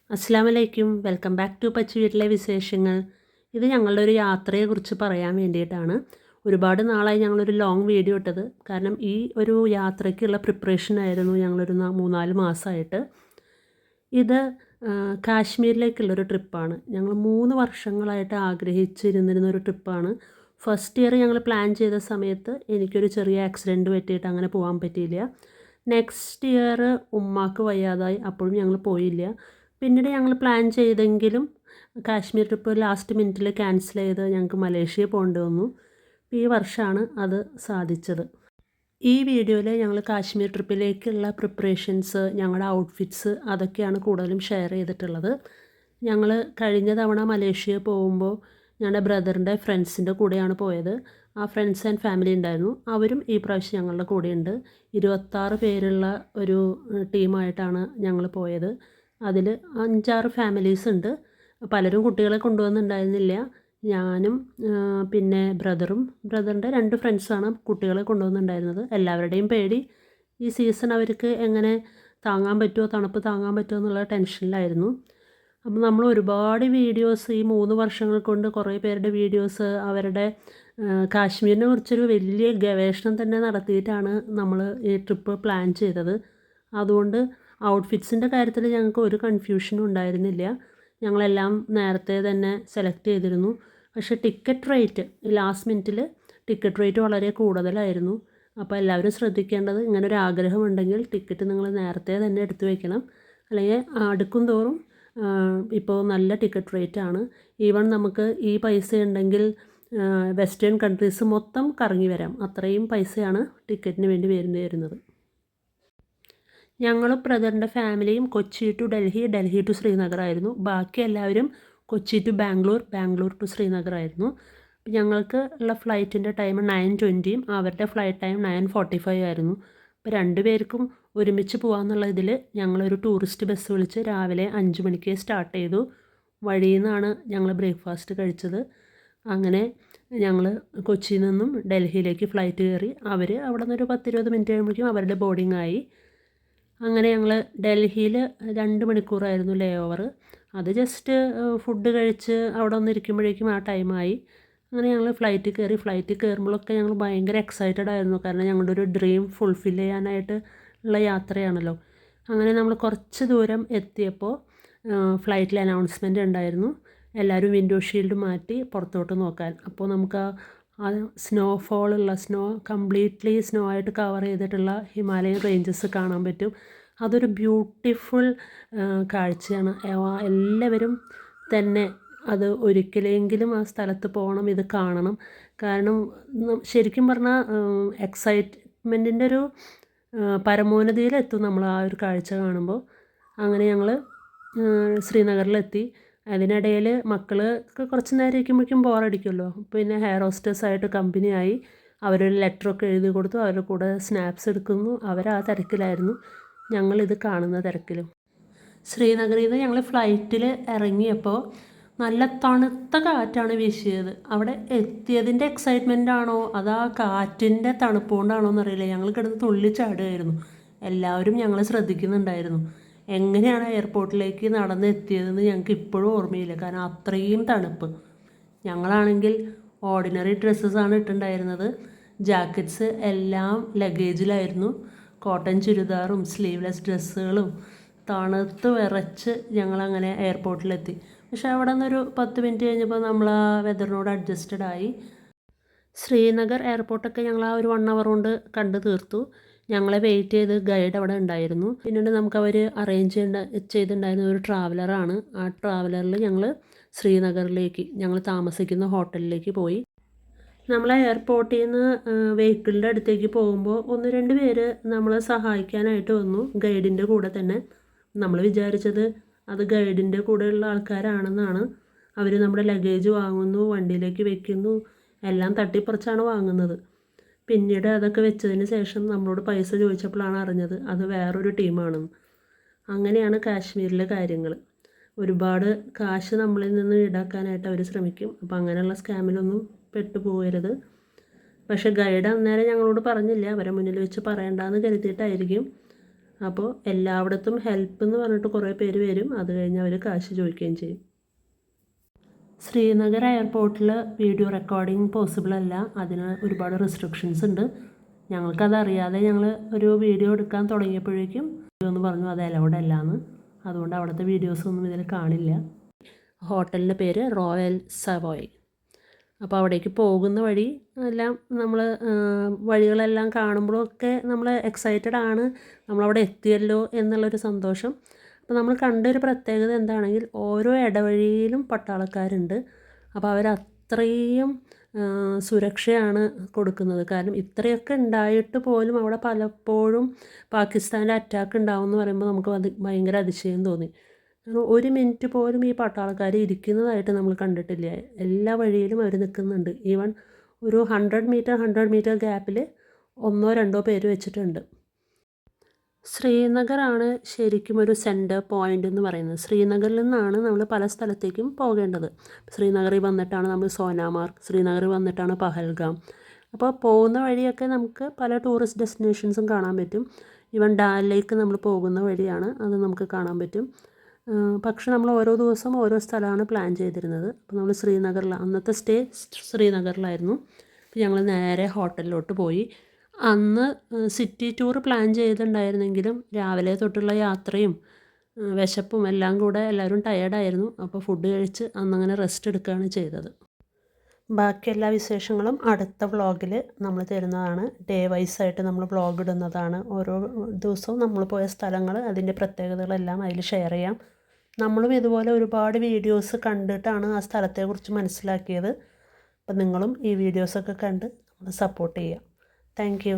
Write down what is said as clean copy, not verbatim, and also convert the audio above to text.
അസ്സലാമു അലൈക്കും, welcome back to Pachu വീട്ടിലെ വിശേഷങ്ങൾ. ഇത് ഞങ്ങളുടെ ഒരു യാത്രയെക്കുറിച്ച് പറയാൻ വേണ്ടിയിട്ടാണ്. ഒരുപാട് നാളായി ഞങ്ങളൊരു ലോങ് വീഡിയോ ഇട്ടത്. കാരണം ഈ ഒരു യാത്രയ്ക്കുള്ള പ്രിപ്പറേഷൻ ആയിരുന്നു ഞങ്ങളൊരു 3-4 മാസമായിട്ട്. ഇത് കാശ്മീരിലേക്കുള്ളൊരു ട്രിപ്പാണ്. ഞങ്ങൾ 3 വർഷങ്ങളായിട്ട് ആഗ്രഹിച്ചിരുന്നൊരു ട്രിപ്പാണ്. ഫസ്റ്റ് ഇയർ ഞങ്ങൾ പ്ലാൻ ചെയ്ത സമയത്ത് എനിക്കൊരു ചെറിയ ആക്സിഡൻറ്റ് പറ്റിയിട്ട് അങ്ങനെ പോകാൻ പറ്റിയില്ല. നെക്സ്റ്റ് ഇയർ ഉമ്മാക്ക് വയ്യാതായി, അപ്പോഴും ഞങ്ങൾ പോയില്ല. പിന്നീട് ഞങ്ങൾ പ്ലാൻ ചെയ്തെങ്കിലും കാശ്മീർ ട്രിപ്പ് ലാസ്റ്റ് മിനിറ്റിൽ ക്യാൻസൽ ചെയ്ത് ഞങ്ങൾക്ക് മലേഷ്യയിൽ പോകേണ്ടി വന്നു. ഈ വർഷമാണ് അത് സാധിച്ചത്. ഈ വീഡിയോയിൽ ഞങ്ങൾ കാശ്മീർ ട്രിപ്പിലേക്കുള്ള പ്രിപ്പറേഷൻസ്, ഞങ്ങളുടെ ഔട്ട്ഫിറ്റ്സ് അതൊക്കെയാണ് കൂടുതലും ഷെയർ ചെയ്തിട്ടുള്ളത്. ഞങ്ങൾ കഴിഞ്ഞ തവണ മലേഷ്യയിൽ പോകുമ്പോൾ ഞങ്ങളുടെ ബ്രദറിൻ്റെ ഫ്രണ്ട്സിൻ്റെ കൂടെയാണ് പോയത്. ആ ഫ്രണ്ട്സ് ആൻഡ് ഫാമിലി ഉണ്ടായിരുന്നു. അവരും ഈ പ്രാവശ്യം ഞങ്ങളുടെ കൂടെയുണ്ട്. 26 പേരുള്ള ഒരു ടീമായിട്ടാണ് ഞങ്ങൾ പോയത്. അതിൽ 5-6 ഫാമിലീസ് ഉണ്ട്. പലരും കുട്ടികളെ കൊണ്ടുവന്നിട്ടുണ്ടായിരുന്നില്ല. ഞാനും പിന്നെ ബ്രദറിൻ്റെ 2 ഫ്രണ്ട്സാണ് കുട്ടികളെ കൊണ്ടുവന്നിട്ടുണ്ടായിരുന്നത്. എല്ലാവരുടെയും പേടി ഈ സീസൺ അവർക്ക് എങ്ങനെ താങ്ങാൻ പറ്റുമോ, തണുപ്പ് താങ്ങാൻ പറ്റുമോ എന്നുള്ള ടെൻഷനിലായിരുന്നു. അപ്പോൾ നമ്മൾ ഒരുപാട് വീഡിയോസ് ഈ 3 വർഷങ്ങൾ കൊണ്ട് കുറേ പേരുടെ വീഡിയോസ്, അവരുടെ കാശ്മീരിനെ കുറിച്ചൊരു വലിയ ഗവേഷണം തന്നെ നടത്തിയിട്ടാണ് നമ്മൾ ഈ ട്രിപ്പ് പ്ലാൻ ചെയ്തത്. അതുകൊണ്ട് ഔട്ട്ഫിറ്റ്സിൻ്റെ കാര്യത്തിൽ ഞങ്ങൾക്ക് ഒരു കൺഫ്യൂഷനും ഉണ്ടായിരുന്നില്ല. ഞങ്ങളെല്ലാം നേരത്തെ തന്നെ സെലക്ട് ചെയ്തിരുന്നു. പക്ഷേ ടിക്കറ്റ് റേറ്റ് ലാസ്റ്റ് മിനിറ്റിൽ ടിക്കറ്റ് റേറ്റ് വളരെ കൂടുതലായിരുന്നു. അപ്പോൾ എല്ലാവരും ശ്രദ്ധിക്കേണ്ടത്, ഇങ്ങനൊരു ആഗ്രഹമുണ്ടെങ്കിൽ ടിക്കറ്റ് നിങ്ങൾ നേരത്തെ തന്നെ എടുത്തു വയ്ക്കണം. അല്ലെങ്കിൽ അടുക്കും തോറും ഇപ്പോൾ നല്ല ടിക്കറ്റ് റേറ്റാണ്. ഈവൺ നമുക്ക് ഈ പൈസ ഉണ്ടെങ്കിൽ വെസ്റ്റേൺ കൺട്രീസ് മൊത്തം കറങ്ങി വരാം. അത്രയും പൈസയാണ് ടിക്കറ്റിന് വേണ്ടി വരുന്നത്. ഞങ്ങളും ബ്രദറിൻ്റെ ഫാമിലിയും കൊച്ചി ടു ഡൽഹി, ഡൽഹി ടു ശ്രീനഗർ ആയിരുന്നു. ബാക്കി എല്ലാവരും കൊച്ചി ടു ബാംഗ്ലൂർ, ബാംഗ്ലൂർ ടു ശ്രീനഗർ ആയിരുന്നു. ഞങ്ങൾക്ക് ഉള്ള ഫ്ലൈറ്റിൻ്റെ ടൈം 9:20, അവരുടെ ഫ്ലൈറ്റ് ടൈം 9:45 ആയിരുന്നു. അപ്പോൾ 2 പേർക്കും ഒരുമിച്ച് പോകാമെന്നുള്ള ഇതിൽ ഞങ്ങളൊരു ടൂറിസ്റ്റ് ബസ് വിളിച്ച് രാവിലെ 5 മണിക്ക് സ്റ്റാർട്ട് ചെയ്തു. വഴിയിൽ നിന്നാണ് ഞങ്ങൾ ബ്രേക്ക്ഫാസ്റ്റ് കഴിച്ചത്. അങ്ങനെ ഞങ്ങൾ കൊച്ചിയിൽ നിന്നും ഡൽഹിയിലേക്ക് ഫ്ലൈറ്റ് കയറി. അവർ അവിടെ നിന്നൊരു 10-20 മിനിറ്റ് കഴിയുമ്പോഴേക്കും അവരുടെ ബോർഡിംഗ് ആയി. അങ്ങനെ ഞങ്ങൾ ഡൽഹിയിൽ 2 മണിക്കൂറായിരുന്നു ലേ ഓവർ. അത് ജസ്റ്റ് ഫുഡ് കഴിച്ച് അവിടെ ഒന്നിരിക്കുമ്പോഴേക്കും ആ ടൈമായി. അങ്ങനെ ഞങ്ങൾ ഫ്ലൈറ്റിൽ കയറുമ്പോഴൊക്കെ ഞങ്ങൾ ഭയങ്കര എക്സൈറ്റഡ് ആയിരുന്നു. കാരണം ഞങ്ങളുടെ ഒരു ഡ്രീം ഫുൾഫിൽ ചെയ്യാനായിട്ട് ഉള്ള യാത്രയാണല്ലോ. അങ്ങനെ നമ്മൾ കുറച്ച് ദൂരം എത്തിയപ്പോൾ ഫ്ലൈറ്റിൽ അനൗൺസ്മെൻ്റ് ഉണ്ടായിരുന്നു, എല്ലാവരും വിൻഡോ ഷീൽഡ് മാറ്റി പുറത്തോട്ട് നോക്കാൻ. അപ്പോൾ നമുക്ക് ആ സ്നോ കംപ്ലീറ്റ്ലി സ്നോ ആയിട്ട് കവർ ചെയ്തിട്ടുള്ള ഹിമാലയൻ റേഞ്ചസ് കാണാൻ പറ്റും. അതൊരു ബ്യൂട്ടിഫുൾ കാഴ്ചയാണ്. എല്ലാവരും തന്നെ അത് ഒരിക്കലെങ്കിലും ആ സ്ഥലത്ത് പോകണം, ഇത് കാണണം. കാരണം ശരിക്കും പറഞ്ഞാൽ എക്സൈറ്റ്മെൻറ്റിൻ്റെ ഒരു പരമോന്നതിയിലെത്തും നമ്മൾ ആ ഒരു കാഴ്ച കാണുമ്പോൾ. അങ്ങനെ ഞങ്ങൾ ശ്രീനഗറിലെത്തി. അതിനിടയിൽ മക്കൾക്ക് കുറച്ച് നേരം ഇരിക്കുമ്പോഴേക്കും ബോറടിക്കുമല്ലോ. പിന്നെ ഹെയർ ഹോസ്റ്റേഴ്സായിട്ട് കമ്പനിയായി. അവരൊരു ലെറ്ററൊക്കെ എഴുതി കൊടുത്തു. അവരുടെ കൂടെ സ്നാപ്സ് എടുക്കുന്നു. ആ തിരക്കിലായിരുന്നു, ഞങ്ങളിത് കാണുന്ന തിരക്കിലും. ശ്രീനഗറിൽ നിന്ന് ഞങ്ങൾ ഫ്ലൈറ്റിൽ ഇറങ്ങിയപ്പോൾ നല്ല തണുത്ത കാറ്റാണ് വീശിയത്. അവിടെ എത്തിയതിൻ്റെ എക്സൈറ്റ്മെൻ്റ് ആണോ അതാ കാറ്റിൻ്റെ തണുപ്പ് കൊണ്ടാണോ എന്നറിയില്ല, ഞങ്ങൾ കിടന്ന് തുള്ളിച്ചാടുകയായിരുന്നു. എല്ലാവരും ഞങ്ങളെ ശ്രദ്ധിക്കുന്നുണ്ടായിരുന്നു. എങ്ങനെയാണ് എയർപോർട്ടിലേക്ക് നടന്നെത്തിയതെന്ന് ഞങ്ങൾക്ക് ഇപ്പോഴും ഓർമ്മയില്ല. കാരണം അത്രയും തണുപ്പ്. ഞങ്ങളാണെങ്കിൽ ഓർഡിനറി ഡ്രസ്സസാണ് ഇട്ടുണ്ടായിരുന്നത്. ജാക്കറ്റ്സ് എല്ലാം ലഗേജിലായിരുന്നു. കോട്ടൺ ചുരിദാറും സ്ലീവ്ലെസ് ഡ്രസ്സുകളും തണുത്ത് വിറച്ച് ഞങ്ങളങ്ങനെ എയർപോർട്ടിലെത്തി. പക്ഷേ അവിടെ നിന്നൊരു 10 മിനിറ്റ് കഴിഞ്ഞപ്പോൾ നമ്മൾ ആ വെതറിനോട് അഡ്ജസ്റ്റഡ് ആയി. ശ്രീനഗർ എയർപോർട്ടൊക്കെ ഞങ്ങൾ ആ ഒരു 1 അവർ കൊണ്ട് കണ്ടു തീർത്തു. ഞങ്ങളെ വെയിറ്റ് ചെയ്ത് ഗൈഡ് അവിടെ ഉണ്ടായിരുന്നു. പിന്നീട് നമുക്ക് അവർ അറേഞ്ച് ചെയ്തിട്ടുണ്ടായിരുന്ന ഒരു ട്രാവലറാണ്. ആ ട്രാവലറിൽ ഞങ്ങൾ ശ്രീനഗറിലേക്ക്, ഞങ്ങൾ താമസിക്കുന്ന ഹോട്ടലിലേക്ക് പോയി. നമ്മൾ എയർപോർട്ടിൽ നിന്ന് വെഹിക്കിളിൻ്റെ അടുത്തേക്ക് പോകുമ്പോൾ 1-2 പേര് നമ്മളെ സഹായിക്കാനായിട്ട് വന്നു, ഗൈഡിൻ്റെ കൂടെ തന്നെ. നമ്മൾ വിചാരിച്ചത് അത് ഗൈഡിൻ്റെ കൂടെയുള്ള ആൾക്കാരാണെന്നാണ്. അവർ നമ്മുടെ ലഗേജ് വാങ്ങുന്നു, വണ്ടിയിലേക്ക് വെക്കുന്നു, എല്ലാം തട്ടിപ്പറിച്ചാണ് വാങ്ങുന്നത്. പിന്നീട് അതൊക്കെ വെച്ചതിന് ശേഷം നമ്മളോട് പൈസ ചോദിച്ചപ്പോഴാണ് അറിഞ്ഞത് അത് വേറൊരു ടീമാണെന്ന്. അങ്ങനെയാണ് കാശ്മീരിലെ കാര്യങ്ങൾ. ഒരുപാട് കാശ് നമ്മളിൽ നിന്ന് ഈടാക്കാനായിട്ട് അവർ ശ്രമിക്കും. അപ്പോൾ അങ്ങനെയുള്ള സ്കാമിലൊന്നും പെട്ടുപോകരുത്. പക്ഷേ ഗൈഡ് അന്നേരം ഞങ്ങളോട് പറഞ്ഞില്ല, അവരെ മുന്നിൽ വെച്ച് പറയണ്ടെന്ന് കരുതിയിട്ടായിരിക്കും. അപ്പോൾ എല്ലായിടത്തും ഹെൽപ്പ് എന്ന് പറഞ്ഞിട്ട് കുറേ പേര് വരും, അത് കഴിഞ്ഞ് അവർ കാശ് ചോദിക്കുകയും ചെയ്യും. ശ്രീനഗർ എയർപോർട്ടിൽ വീഡിയോ റെക്കോർഡിംഗ് പോസിബിൾ അല്ല, അതിന് ഒരുപാട് റെസ്ട്രിക്ഷൻസ് ഉണ്ട്. ഞങ്ങൾക്കതറിയാതെ ഞങ്ങൾ ഒരു വീഡിയോ എടുക്കാൻ തുടങ്ങിയപ്പോഴേക്കും എന്ന് പറഞ്ഞു അത് അലൗഡ് അല്ല എന്ന്. അതുകൊണ്ട് അവിടുത്തെ വീഡിയോസൊന്നും ഇതിൽ കാണില്ല. ഹോട്ടലിൻ്റെ പേര് റോയൽ സവോയ്. അപ്പോൾ അവിടേക്ക് പോകുന്ന വഴി എല്ലാം നമ്മൾ വഴികളെല്ലാം കാണുമ്പോഴൊക്കെ നമ്മൾ എക്സൈറ്റഡ് ആണ്, നമ്മളവിടെ എത്തിയല്ലോ എന്നുള്ളൊരു സന്തോഷം. അപ്പോൾ നമ്മൾ കണ്ടൊരു പ്രത്യേകത എന്താണെങ്കിൽ ഓരോ ഇടവഴിയിലും പട്ടാളക്കാരുണ്ട്. അപ്പോൾ അവരത്രയും സുരക്ഷയാണ് കൊടുക്കുന്നത്. കാരണം ഇത്രയൊക്കെ ഉണ്ടായിട്ട് പോലും അവിടെ പലപ്പോഴും പാകിസ്ഥാൻ്റെ അറ്റാക്ക് ഉണ്ടാവുമെന്ന് പറയുമ്പോൾ നമുക്ക് അത് ഭയങ്കര അതിശയം തോന്നി. ഒരു മിനിറ്റ് പോലും ഈ പട്ടാളക്കാർ ഇരിക്കുന്നതായിട്ട് നമ്മൾ കണ്ടിട്ടില്ല. എല്ലാ വഴിയിലും അവർ നിൽക്കുന്നുണ്ട്. ഈവൻ ഒരു 100 മീറ്റർ ഗ്യാപ്പിൽ 1-2 പേര് വെച്ചിട്ടുണ്ട്. ശ്രീനഗറാണ് ശരിക്കും ഒരു സെൻറ്റർ പോയിൻ്റ് എന്ന് പറയുന്നത്. ശ്രീനഗറിൽ നിന്നാണ് നമ്മൾ പല സ്ഥലത്തേക്കും പോകേണ്ടത്. ശ്രീനഗറിൽ വന്നിട്ടാണ് നമ്മൾ സോനാമാർഗ്, ശ്രീനഗറിൽ വന്നിട്ടാണ് പഹൽഗാം. അപ്പോൾ പോകുന്ന വഴിയൊക്കെ നമുക്ക് പല ടൂറിസ്റ്റ് ഡെസ്റ്റിനേഷൻസും കാണാൻ പറ്റും. ഈവൻ ഡാൽ ലേക്ക് നമ്മൾ പോകുന്ന വഴിയാണ്, അത് നമുക്ക് കാണാൻ പറ്റും. പക്ഷെ നമ്മൾ ഓരോ ദിവസം ഓരോ സ്ഥലമാണ് പ്ലാൻ ചെയ്തിരുന്നത്. അപ്പോൾ നമ്മൾ അന്നത്തെ സ്റ്റേ ശ്രീനഗറിലായിരുന്നു. അപ്പോൾ ഞങ്ങൾ നേരെ ഹോട്ടലിലോട്ട് പോയി. അന്ന് സിറ്റി ടൂർ പ്ലാൻ ചെയ്തിട്ടുണ്ടായിരുന്നെങ്കിലും രാവിലെ തൊട്ടുള്ള യാത്രയും വിശപ്പും എല്ലാം കൂടെ എല്ലാവരും ടയേർഡായിരുന്നു. അപ്പോൾ ഫുഡ് കഴിച്ച് അന്നങ്ങനെ റെസ്റ്റ് എടുക്കുകയാണ് ചെയ്തത്. ബാക്കി എല്ലാ വിശേഷങ്ങളും അടുത്ത വ്ളോഗിൽ നമ്മൾ തരുന്നതാണ്. ഡേ വൈസായിട്ട് നമ്മൾ വ്ളോഗ് ഇടുന്നതാണ്. ഓരോ ദിവസവും നമ്മൾ പോയ സ്ഥലങ്ങൾ, അതിൻ്റെ പ്രത്യേകതകളെല്ലാം അതിൽ ഷെയർ ചെയ്യാം. നമ്മളും ഇതുപോലെ ഒരുപാട് വീഡിയോസ് കണ്ടിട്ടാണ് ആ സ്ഥലത്തെക്കുറിച്ച് മനസ്സിലാക്കിയത്. അപ്പം നിങ്ങളും ഈ വീഡിയോസൊക്കെ കണ്ട് നമ്മൾ സപ്പോർട്ട് ചെയ്യുക. Thank you.